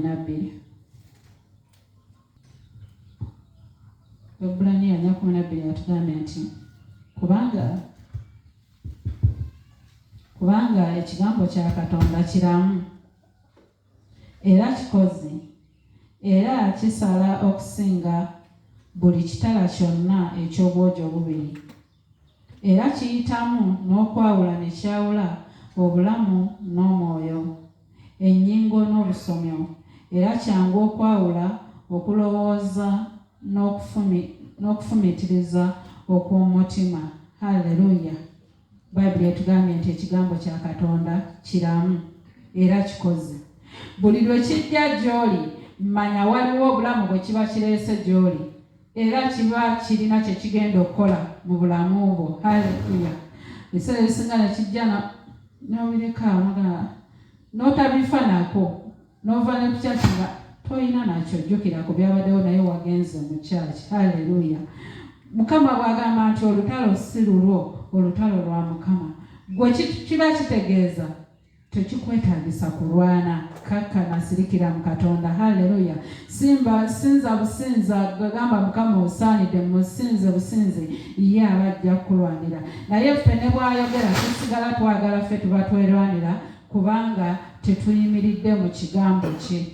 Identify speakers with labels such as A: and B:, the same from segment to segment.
A: 4:12. Ebbulaniya 4:12 yatugambye nti kubanga ekigambo kya Katonda kiramu era kikozi era kisala okusinga buli kitala kyonna eky'obwogi obubiri era kiyitamu n'okwawula ne kyawula obulamu n'omwoyo, ennyingo n'obusomyo, era kyangu okwawula okulowooza n'okufumitiriza okw'omutima. Haleluya! Bayibuli etugambye nti ekigambo kya Katonda kiramu era kikozi. Buli lwe kijja gy'oli manya waliwo obulamu bwe kiba kireese gy'oli era kiba kirina kye kigenda okukola mu bulamu bwo. Haleluya! Ebiseera ebisinga ne kijja n'obireka n'otabifa nako n'ova ne ku kyaki nga toyina nakyo jjukira ku byabaddewo naye wagenze mu kyaki. Haleluya! Mukama bw'agamba nti olutalo si lulwo, olutalo lwa Mukama. Gwe kiba kitegeeza tekikwetaagisa kulwana, kakkana sirikira mu Katonda. Haleluya! Sinza businza gagamba Mukama osaanidde musinze businze ye abajja kulwanira. Naye ffe ne bw'ayogera tusigala twagala ffe tuba twerwanira kubanga tetuyimiridde mu kigambo kye.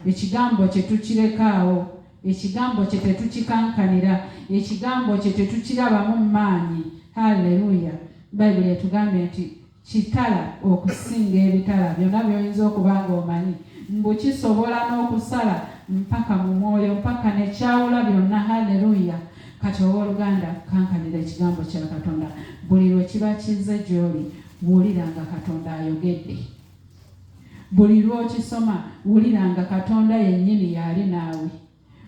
A: Ekigambo kye tukirekaawo, ekigambo kye tetukikankanira, ekigambo kye tetukirabamu maanyi. Haleluya! Bayibuli etugambye nti kitala okusinga ebitala byonna by'oyinza okuba ng'omanyi, mbu kisobola n'okusala mpaka mu mwoyo mpaka ne kyawula byonna. Haleluya! Kati owooluganda kankanira ekigambo kya Katonda. Buli lwe kiba kizze gy'oli wuliranga Katonda ayogedde. Buli lw'okisoma wuliranga Katonda yennyini y'ali naawe.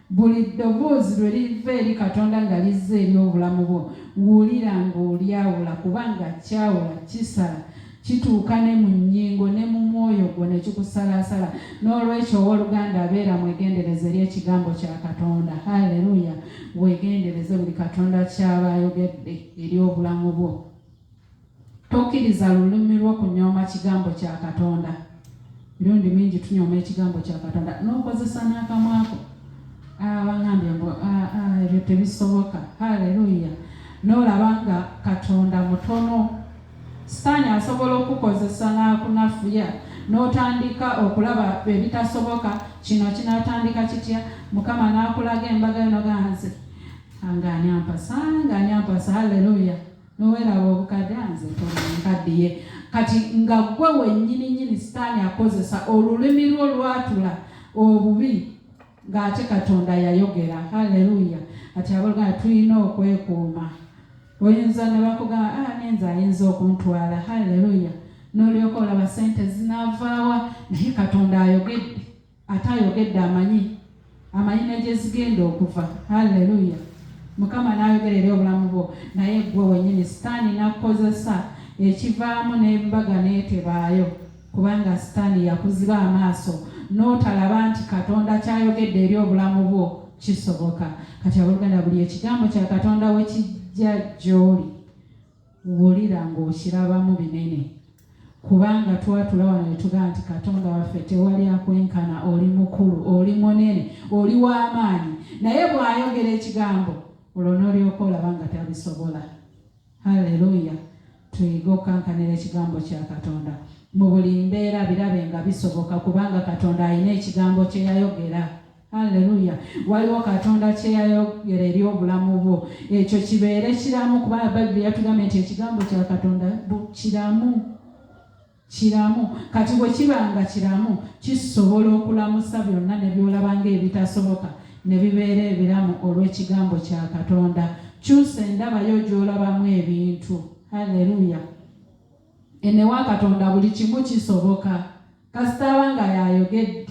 A: Buli ddoboozi lwe liva eri Katonda nga lizze eri obulamu bwo wuliranga olyawula, kubanga kyawula kisala kituuka ne mu nnyingo ne mu mwoyo gwo ne kikusalaasala. N'olwekyo owooluganda abeera mwegendereze eri ekigambo kya Katonda. Haleluya! Weegendereze buli Katonda ky'aba ayogedde eri obulamu bwo. Tokkiriza lulimi lwo kunyooma kigambo kya Katonda. Mirundi mingi tunyooma ekigambo kya Katonda n'okozesa n'akamwa ko. Abangambye mbu ebyo tebisoboka. Haleluya! N'olaba nga Katonda mutono, Sitaani asobola okukozesa n'akunafuya n'otandika okulaba ebitasoboka. Kino kinatandika kitya? Mukama n'akulaga embaga eno ganze ng'anyampasa. Haleluya! N'oweraba obukadde nze tonkaddiye. Kati nga gwe wennyini Sitaani akozesa olulimi lwo lwatula obubi ng'ate Katonda yayogera. Haleluya! Ati abooluganda tulina okwekuuma. Oyinza ne bakugamba nenze ayinza okuntwala. Haleluya! N'olyoka olaba ssente zinaavaawa, naye Katonda ayogedde. Ate ayogedde amanyi ne gye zigenda okuva. Haleluya! Mukama n'ayogera eri obulamu bwo, naye gwe wennyini Sitaani n'akozesa ekivaamu n'embaga n'etebaayo, kubanga Sitaani yakuziba amaaso n'otalaba nti Katonda kyayogedde eri obulamu bwo kisoboka. Kati abooluganda buli ekigambo kya Katonda we kijja gy'oli wulira ng'okirabamu binene, kubanga twatula wano ne tugamba nti Katonda waffe tewali akwenkana. Oli mukulu, oli munene, oli w'amaanyi, naye bw'ayogera ekigambo olwo n'olyoka olaba nga tabisobola. Haleluya! Tuyige okukankanira ekigambo kya Katonda mu buli mbeera, birabe nga bisoboka, kubanga Katonda alina ekigambo kye yayogera. Haleluya! Waliwo Katonda kye yayogera eri obulamu bwo, ekyo kibeere kiramu, kubanga Bayibuli yatugambye nti ekigambo kya Katonda kiramu. Kati bwe kiba nga kiramu kisobola okulamusa byonna ne byolaba ng'ebitasoboka ne bibeera ebiramu olw'ekigambo kya Katonda. Kyusa endaba yo gy'olabamu ebintu. Haleluya! Enewa Katonda buli kimu kisoboka. Kasita abanga yayogedde,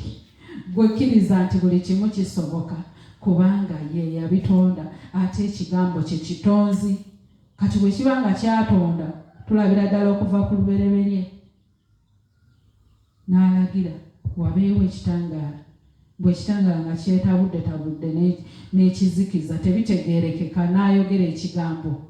A: gwe kkiriza nti buli kimu kisoboka, kubanga ye yabitonda, ate ekigambo kye kitonzi. Kati bwe kiba nga kyatonda, tulabira ddala okuva ku lubereberye n'alagira wabeewo ekitangaala. Bwe ekitangaala nga kyetabudde n'ekizikiza tebitegeerekeka, n'ayogera ekigambo.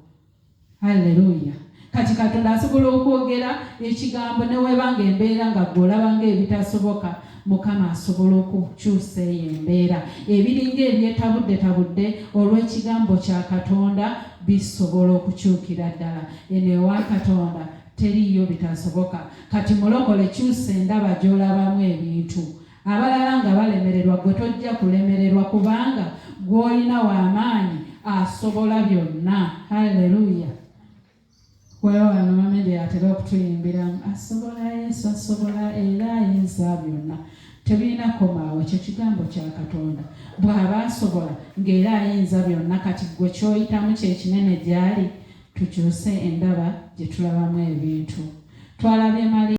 A: Haleluya! kati Katonda asobola okwogera ekigambo ne webanga embeera nga ggwe olabanga ebitasoboka, Mukama asobola okukyusa eyo embeera. Ebiringa ebyetabudde olw'ekigambo kya Katonda bisobola okukyukira ddala. Eno ewa Katonda teriyo bitasoboka. Kati mulokole, kyusa endaba gy'olabamu ebintu. Abalala nga balemererwa, gwe tojja kulemererwa kubanga gw'olina w'amaanyi asobola byonna. Haleluya. Wano Mamede atera okutuyimbiramu, asobola Yesu, asobola era ayinza byonna. Tebirina komaawo, ekyo kigambo kya Katonda. Bw'aba asobola ng'era ayinza byonna, kati gwe ky'oyitamu kye kinene gy'ali. Tukyuse endaba gye tulabamu ebintu. Twalabye Mali